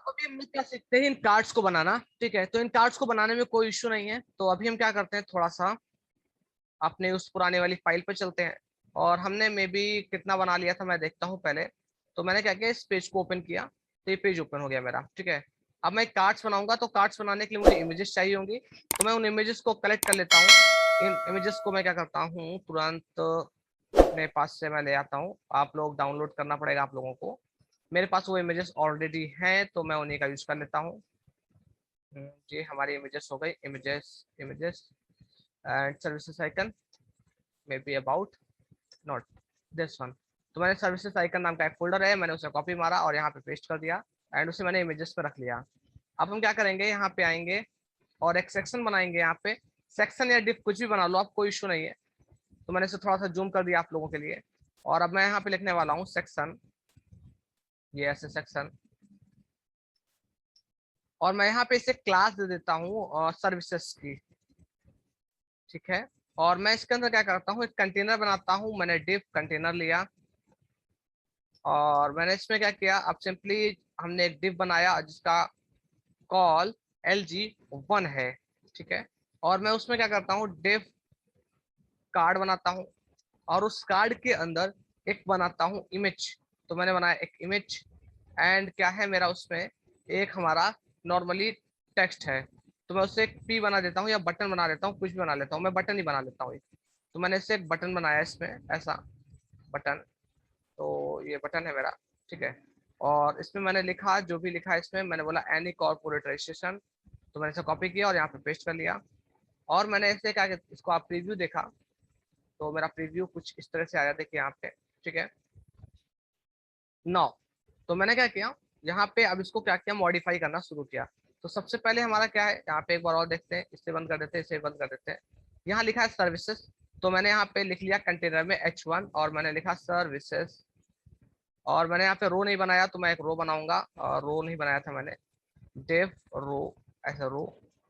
अभी हम लोग क्या सीखते हैं इन कार्ड्स को बनाना। ठीक है, तो इन कार्ड्स को बनाने में कोई इश्यू नहीं है। तो अभी हम क्या करते हैं, थोड़ा सा अपने उस पुराने वाली फाइल पे चलते हैं। और हमने मे बी कितना बना लिया था मैं देखता हूँ पहले। तो मैंने क्या किया, इस पेज को ओपन किया तो ये पेज ओपन हो गया मेरा। ठीक है, अब मैं कार्ड्स बनाऊंगा तो कार्ड्स बनाने के लिए मुझे इमेजेस चाहिए होंगी। तो मैं उन इमेजेस को कलेक्ट कर लेता हूँ। इन इमेजेस को मैं क्या करता हूँ, तुरंत अपने पास से मैं ले आता हूँ। आप लोग डाउनलोड करना पड़ेगा आप लोगों को। मेरे पास वो इमेजेस ऑलरेडी हैं तो मैं उन्हीं का यूज कर लेता हूँ। ये हमारी इमेजेस हो गई, images images and services icon, may be about not this one. तो मैंने सर्विसेज आइकन नाम का एक फोल्डर है, मैंने उसे कॉपी मारा और यहाँ पे पेस्ट कर दिया एंड उसे मैंने इमेजेस पे रख लिया। अब हम क्या करेंगे, यहाँ पे आएंगे और एक सेक्शन बनाएंगे। यहाँ पे सेक्शन या डिफ कुछ भी बना लो आप, कोई इशू नहीं है। तो मैंने इसे थोड़ा सा जूम कर दिया आप लोगों के लिए। और अब मैं यहाँ पे लिखने वाला हूँ सेक्शन, ये ऐसे सेक्शन। और मैं यहाँ पे इसे क्लास दे देता हूँ सर्विसेज की। ठीक है, और मैं इसके अंदर क्या करता हूँ, एक कंटेनर बनाता हूँ। मैंने डिव कंटेनर लिया और मैंने इसमें क्या किया, अब सिंपली हमने एक डिव बनाया जिसका कॉल LG1 है। ठीक है, और मैं उसमें क्या करता हूँ, डिव कार्ड बनाता हूँ और उस कार्ड के अंदर एक बनाता हूँ इमेज। तो मैंने बनाया एक इमेज एंड क्या है मेरा उसमें, एक हमारा नॉर्मली टेक्स्ट है। तो मैं उससे एक पी बना देता हूँ या बटन बना देता हूँ, कुछ भी बना लेता हूँ, मैं बटन ही बना लेता हूँ। तो मैंने इससे एक बटन बनाया इसमें, ऐसा बटन। तो ये बटन है मेरा। ठीक है, और इसमें मैंने लिखा, जो भी लिखा है इसमें मैंने बोला एनी कॉर्पोरेट रजिस्ट्रेशन। तो मैंने इसे कॉपी किया और यहाँ पे पेस्ट कर लिया। और मैंने ऐसे क्या, इसको आप प्रीव्यू देखा तो मेरा प्रीव्यू कुछ इस तरह से आया, देखिए यहाँ पे। ठीक है, 9। तो मैंने क्या किया, यहाँ पे अब इसको क्या किया, मॉडिफाई करना शुरू किया। तो सबसे पहले हमारा क्या है, यहाँ पे एक बार और देखते हैं, इससे बंद कर देते हैं, इसे बंद कर देते हैं। यहाँ लिखा है सर्विसेज। तो मैंने यहाँ पे लिख लिया कंटेनर में H1 और मैंने लिखा सर्विसेज। और मैंने यहाँ पे रो नहीं बनाया तो मैं एक रो बनाऊंगा, और रो नहीं बनाया था मैंने, डेव रो, ऐसा row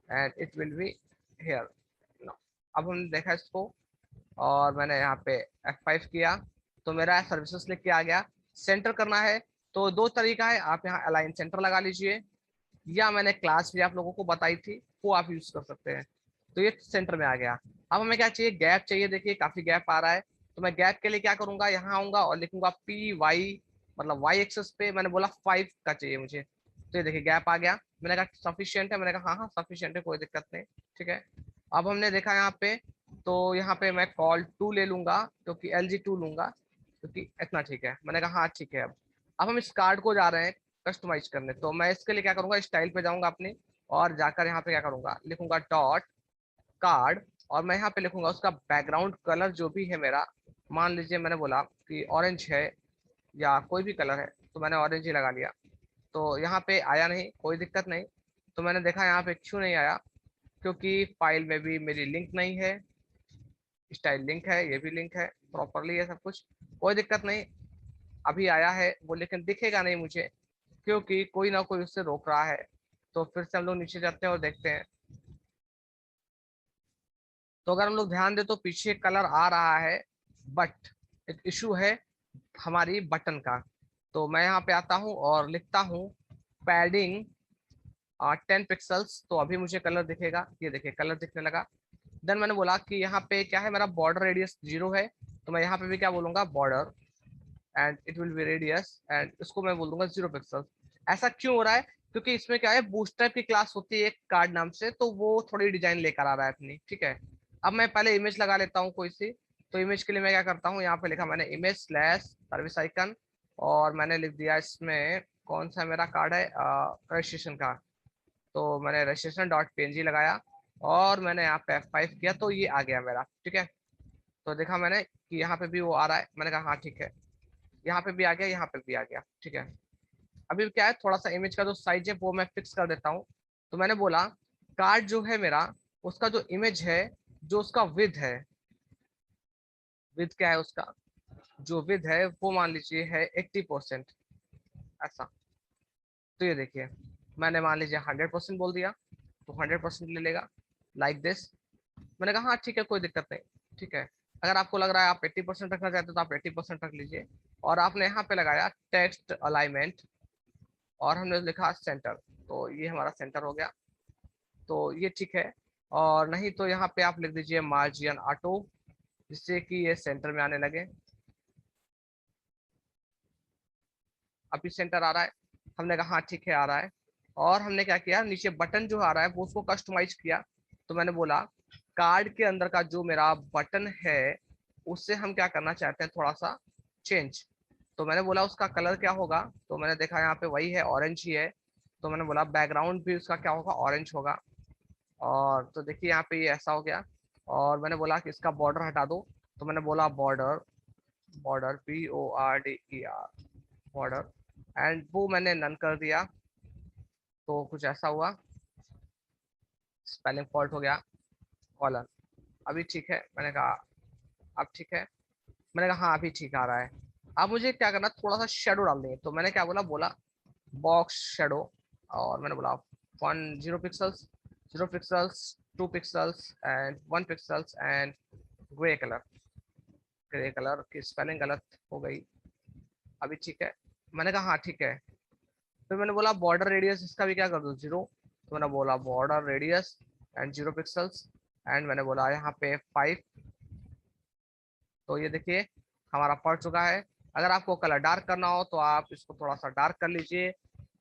and it will be here. अब हमने देखा इसको और मैंने यहाँ पे F5 किया तो मेरा सर्विसेज लिख के आ गया। सेंटर करना है तो दो तरीका है, आप यहाँ अलाइन सेंटर लगा लीजिए या मैंने क्लास भी आप लोगों को बताई थी वो आप यूज कर सकते हैं। तो ये सेंटर में आ गया। अब हमें क्या चाहिए, गैप चाहिए। देखिए काफी गैप आ रहा है, तो मैं गैप के लिए क्या करूंगा, यहाँ आऊंगा और लिखूंगा PY, मतलब वाई एक्सेस पे मैंने बोला 5 का चाहिए मुझे। तो ये देखिए गैप आ गया। मैंने कहा सफिशियंट है, मैंने कहा हाँ हाँ सफिशियंट है, कोई दिक्कत नहीं। ठीक है, अब हमने देखा यहाँ पे, तो यहाँ पे मैं call2 ले लूंगा क्योंकि LG2 लूंगा क्योंकि इतना ठीक है। मैंने कहा हाँ ठीक है। अब हम इस कार्ड को जा रहे हैं कस्टमाइज करने। तो मैं इसके लिए क्या करूंगा, स्टाइल पे जाऊंगा अपनी और जाकर यहाँ पे क्या करूंगा, लिखूंगा डॉट कार्ड। और मैं यहाँ पे लिखूंगा उसका बैकग्राउंड कलर जो भी है मेरा, मान लीजिए मैंने बोला कि ऑरेंज है या कोई भी कलर है, तो मैंने ऑरेंज ही लगा लिया। तो यहाँ पे आया नहीं, कोई दिक्कत नहीं। तो मैंने देखा यहाँ पे क्यों नहीं आया, क्योंकि फाइल में भी मेरी लिंक नहीं है, स्टाइल लिंक है, ये भी लिंक है, प्रॉपरली है सब कुछ, कोई दिक्कत नहीं। अभी आया है वो लेकिन दिखेगा नहीं मुझे क्योंकि कोई ना कोई उससे रोक रहा है। तो फिर से हम लोग नीचे जाते हैं और देखते हैं। तो अगर हम लोग ध्यान दें तो पीछे कलर आ रहा है, बट एक इशू है हमारी बटन का। तो मैं यहाँ पे आता हूँ और लिखता हूँ पैडिंग 10 पिक्सल्स। तो अभी मुझे कलर दिखेगा, ये देखिए कलर दिखने लगा। देन मैंने बोला कि यहाँ पे क्या है, मेरा बॉर्डर रेडियस 0 है। तो मैं यहाँ पे भी क्या बोलूंगा, border and it will B radius and इसको मैं बोल दूंगा 0 पिक्सल। ऐसा क्यों हो रहा है, क्योंकि इसमें क्या है, बूस्टर की क्लास होती है एक कार्ड नाम से, तो वो थोड़ी डिजाइन लेकर आ रहा है अपनी। ठीक है, अब मैं पहले इमेज लगा लेता हूँ कोई सी। तो इमेज के लिए मैं क्या करता हूँ, यहाँ पे लिखा मैंने इमेज स्लैश सर्विस आइकन और मैंने लिख दिया इसमें कौन सा मेरा कार्ड है, रजिस्ट्रेशन का। तो मैंने रजिस्ट्रेशन डॉट PNG लगाया और मैंने यहाँ पे F5 किया तो ये आ गया मेरा। ठीक है, तो देखा मैंने कि यहाँ पे भी वो आ रहा है, मैंने कहा हाँ ठीक है, यहाँ पे भी आ गया, यहाँ पे भी आ गया। ठीक है, अभी क्या है, थोड़ा सा इमेज का जो साइज है वो मैं फिक्स कर देता हूँ। तो मैंने बोला कार्ड जो है मेरा, उसका जो इमेज है, जो उसका विद है, विद क्या है उसका, जो विद है वो मान लीजिए है 80%, ऐसा। तो ये देखिए मैंने मान लीजिए 100% बोल दिया तो 100% ले लेगा, लाइक दिस। मैंने कहा हाँ ठीक है, कोई दिक्कत नहीं। ठीक है, अगर आपको लग रहा है आप 80% रखना चाहते हो तो आप 80% रख लीजिए। और आपने यहाँ पे लगाया टेक्स्ट अलाइनमेंट और हमने लिखा सेंटर, तो ये हमारा सेंटर हो गया, तो ये ठीक है। और नहीं तो यहाँ पे आप लिख दीजिए मार्जिन ऑटो, जिससे कि ये सेंटर में आने लगे। अभी सेंटर आ रहा है, हमने कहा हाँ ठीक है आ रहा है। और हमने क्या किया, नीचे बटन जो आ रहा है वो उसको कस्टमाइज किया। तो मैंने बोला कार्ड के अंदर का जो मेरा बटन है उससे हम क्या करना चाहते हैं, थोड़ा सा चेंज। तो मैंने बोला उसका कलर क्या होगा, तो मैंने देखा यहाँ पे वही है, ऑरेंज ही है। तो मैंने बोला बैकग्राउंड भी उसका क्या होगा, ऑरेंज होगा। और तो देखिए यहाँ पे ये ऐसा हो गया। और मैंने बोला कि इसका बॉर्डर हटा दो, तो मैंने बोला border, border BORDER, border, and वो मैंने नन कर दिया। तो कुछ ऐसा हुआ, स्पेलिंग फॉल्ट हो गया, कॉलन। अभी ठीक है, मैंने कहा अब ठीक है, मैंने कहा हाँ अभी ठीक आ रहा है। अब मुझे क्या करना, थोड़ा सा शेडो डाल देंगे। तो मैंने क्या बोला, बॉक्स शेडो। और मैंने बोला 0 pixels, 0 pixels, 2 pixels and 1 pixels and grey colour. Grey colour की स्पेलिंग गलत हो गई। अभी ठीक है, मैंने कहा हाँ ठीक है। फिर मैंने बोला बॉर्डर रेडियस इसका भी क्या कर दो 0। तो मैंने बोला border radius and 0 pixels, and मैंने बोला यहाँ पे 5। तो ये देखिए हमारा पड़ चुका है। अगर आपको कलर डार्क करना हो तो आप इसको थोड़ा सा डार्क कर लीजिए।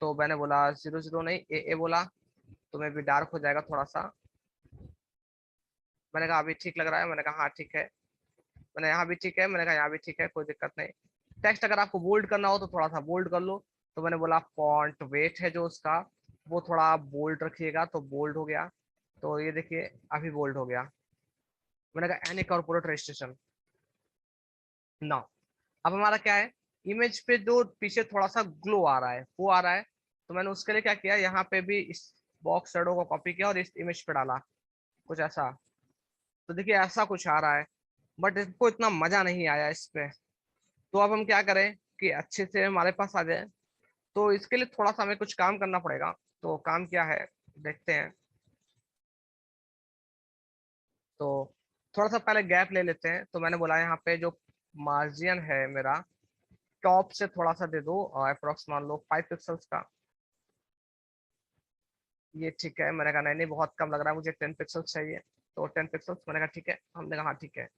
तो मैंने बोला 0 0 नहीं, ए बोला, तो मैं भी डार्क हो जाएगा थोड़ा सा। मैंने कहा अभी ठीक लग रहा है, मैंने कहा हाँ ठीक है। मैंने यहाँ भी ठीक है, मैंने कहा यहाँ भी ठीक है, कोई दिक्कत नहीं। टेक्स्ट अगर आपको बोल्ड करना हो तो थोड़ा सा बोल्ड कर लो। तो मैंने बोला फॉन्ट वेट है जो उसका, वो थोड़ा बोल्ड रखिएगा, तो बोल्ड हो गया। तो ये देखिए अभी बोल्ड हो गया। मैंने कहा एनी कॉर्पोरेट रजिस्ट्रेशन ना। अब हमारा क्या है, इमेज पे जो पीछे थोड़ा सा ग्लो आ रहा है वो आ रहा है। तो मैंने उसके लिए क्या किया, यहाँ पे भी इस बॉक्स शेडो को कॉपी किया और इस इमेज पे डाला, कुछ ऐसा। तो देखिए ऐसा कुछ आ रहा है, बट इसको इतना मजा नहीं आया इस पे। तो अब हम क्या करें कि अच्छे से हमारे पास आ जाए। तो इसके लिए थोड़ा सा हमें कुछ काम करना पड़ेगा। तो काम क्या है, देखते हैं। तो थोड़ा सा पहले गैप ले लेते हैं। तो मैंने बोला यहाँ पे जो मार्जिन है मेरा, टॉप से थोड़ा सा दे दो, अप्रोक्स मान लो 5 पिक्सल्स का। ये ठीक है, मैंने कहा नहीं नहीं बहुत कम लग रहा है, मुझे 10 पिक्सल्स चाहिए। तो 10 पिक्सल्स, मैंने कहा ठीक है, हमने कहा हाँ ठीक है।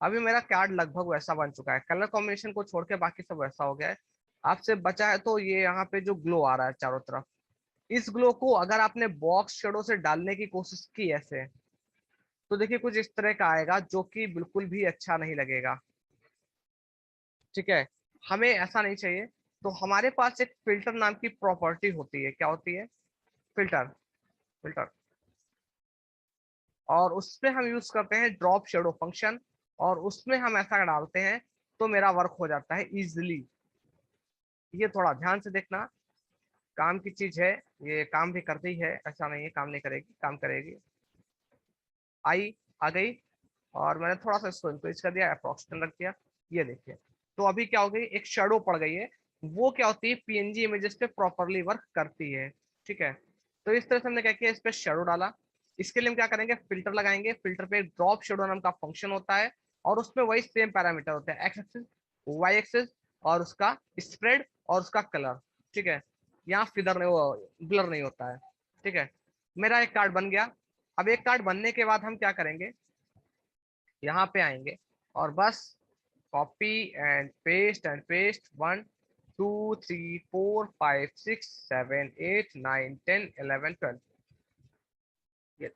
अभी मेरा कार्ड लगभग वैसा बन चुका है, कलर कॉम्बिनेशन को छोड़ के बाकी सब वैसा हो गया है। आपसे बचा है तो ये यहाँ पे जो ग्लो आ रहा है चारों तरफ, इस ग्लो को अगर आपने बॉक्स शेडो से डालने की कोशिश की ऐसे, तो देखिए कुछ इस तरह का आएगा जो कि बिल्कुल भी अच्छा नहीं लगेगा। ठीक है, हमें ऐसा नहीं चाहिए। तो हमारे पास एक फिल्टर नाम की प्रॉपर्टी होती है, क्या होती है, फिल्टर, फिल्टर। और उसमें हम यूज करते हैं ड्रॉप शेडो फंक्शन। और उसमें हम ऐसा डालते हैं तो मेरा वर्क हो जाता है इजिली। ये थोड़ा ध्यान से देखना, काम की चीज है। ये काम भी करती है, ऐसा नहीं है काम नहीं करेगी, काम करेगी। आई, आ गई। और मैंने थोड़ा सा इसको इंक्रीज कर दिया, अप्रोक्सीमेट रख दिया। ये देखिए, तो अभी क्या हो गई, एक शेडो पड़ गई है। वो क्या होती है, PNG इमेजेस पे प्रॉपरली वर्क करती है। ठीक है, तो इस तरह से हमने क्या किया, इस पे शेडो डाला। इसके लिए हम क्या करेंगे, फिल्टर लगाएंगे। फिल्टर पे ड्रॉप शेडो नाम का फंक्शन होता है। और उसमें वही सेम पैरामीटर होते हैं, एक्स एक्सिस, वाई एक्सिस, और उसका स्प्रेड और उसका कलर। ठीक है, यहाँ फिदर नहीं, ब्लर नहीं होता है। ठीक है, मेरा एक कार्ड बन गया। अब एक कार्ड बनने के बाद हम क्या करेंगे, यहाँ पे आएंगे और बस कॉपी एंड पेस्ट 1 2 3 4 5 6 7 8 9 10 11 12। ये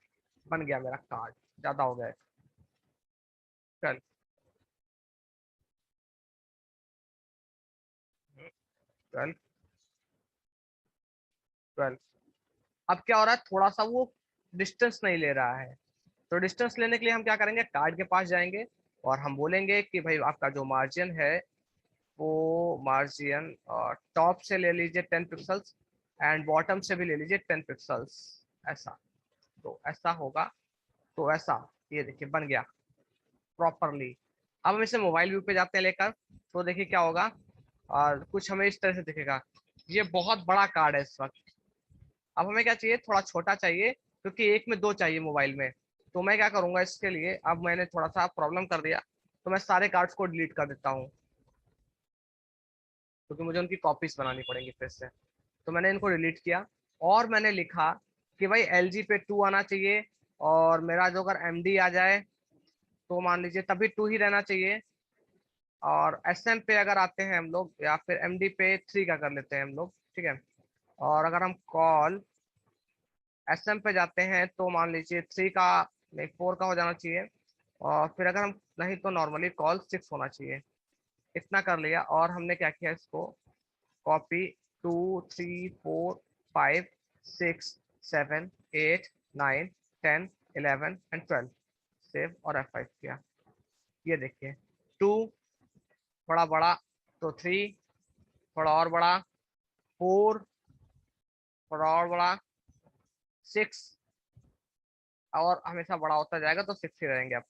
बन गया मेरा कार्ड, ज्यादा हो गया है। चल, 12, 12। अब क्या हो रहा है, थोड़ा सा वो डिस्टेंस नहीं ले रहा है। तो डिस्टेंस लेने के लिए हम क्या करेंगे, कार्ड के पास जाएंगे और हम बोलेंगे कि भाई आपका जो मार्जिन है वो मार्जिन टॉप से ले लीजिए 10 पिक्सल्स, एंड बॉटम से भी ले लीजिए 10 पिक्सल्स, ऐसा। तो ऐसा होगा, तो ऐसा, ये देखिए बन गया प्रॉपरली। अब हम इसे मोबाइल व्यू पे जाते हैं लेकर। तो देखिए क्या होगा, और कुछ हमें इस तरह से दिखेगा। ये बहुत बड़ा कार्ड है इस वक्त। अब हमें क्या चाहिए, थोड़ा छोटा चाहिए, क्योंकि एक में दो चाहिए मोबाइल में। तो मैं क्या करूंगा इसके लिए, अब मैंने थोड़ा सा प्रॉब्लम कर दिया। तो मैं सारे कार्ड्स को डिलीट कर देता हूँ, क्योंकि मुझे उनकी कॉपीज बनानी पड़ेंगी फिर से। तो मैंने इनको डिलीट किया और मैंने लिखा कि भाई LG पे 2 आना चाहिए, और मेरा जो अगर MD आ जाए तो मान लीजिए तभी 2 ही रहना चाहिए, और SM पे अगर आते हैं हम लोग या फिर MD पे 3 का कर लेते हैं हम लोग, ठीक है। और अगर हम कॉल SM पे जाते हैं तो मान लीजिए 3 का नहीं 4 का हो जाना चाहिए, और फिर अगर हम नहीं तो नॉर्मली कॉल 6 होना चाहिए। इतना कर लिया और हमने क्या किया, इसको कॉपी 2 3 4 5 6 7 8 9 10 11 एंड 12 सेव और F5 किया। ये देखिए 2 बड़ा बड़ा, तो 3 थोड़ा और बड़ा, 4 थोड़ा और बड़ा, 6 और हमेशा बड़ा होता जाएगा तो 6 ही रहेंगे अब।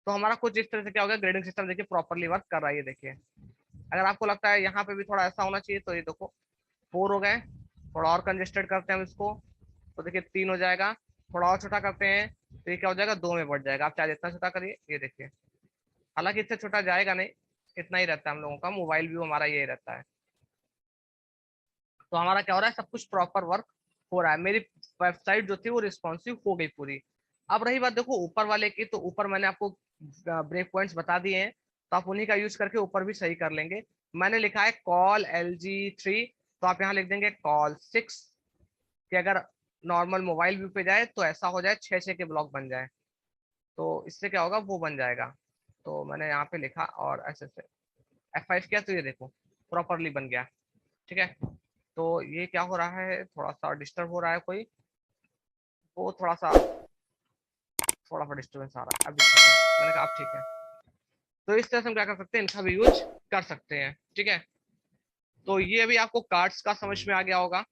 तो हमारा कुछ इस तरह से क्या हो गया, ग्रेडिंग सिस्टम देखिए प्रॉपरली वर्क कर रहा है। ये देखिए अगर आपको लगता है यहाँ पे भी थोड़ा ऐसा होना चाहिए तो ये देखो 4 हो गए, थोड़ा और कंजेस्टेड करते हैं हम इसको, तो देखिए 3 हो जाएगा, थोड़ा और छोटा करते हैं तो ये क्या हो जाएगा, 2 में बढ़ जाएगा। आप चाहे जितना छोटा करिए, ये देखिए हालांकि इससे छोटा जाएगा नहीं, इतना ही रहता है हम लोगों का, मोबाइल व्यू हमारा यही रहता है। तो हमारा क्या हो रहा है, सब कुछ प्रॉपर वर्क हो रहा है। मेरी वेबसाइट जो थी वो रिस्पॉन्सिव हो गई पूरी। अब रही बात देखो ऊपर वाले की, तो ऊपर मैंने आपको ब्रेक पॉइंट्स बता दिए हैं, तो आप उन्हीं का यूज करके ऊपर भी सही कर लेंगे। मैंने लिखा है कॉल LG 3, तो आप यहाँ लिख देंगे कॉल 6, कि अगर नॉर्मल मोबाइल व्यू पे जाए तो ऐसा हो जाए 6 6 के ब्लॉक बन जाए, तो इससे क्या होगा वो बन जाएगा। तो मैंने यहाँ पे लिखा और ऐसे से F5 किया तो ये देखो प्रॉपरली बन गया, ठीक है। तो ये क्या हो रहा है, थोड़ा सा डिस्टर्ब हो रहा है कोई, वो थोड़ा सा डिस्टर्बेंस आ रहा है। अभी ठीक है, मैंने कहा अब ठीक है। तो इस तरह से हम क्या कर सकते हैं, इनका भी यूज कर सकते हैं, ठीक है। तो ये अभी आपको कार्ड्स का समझ में आ गया होगा।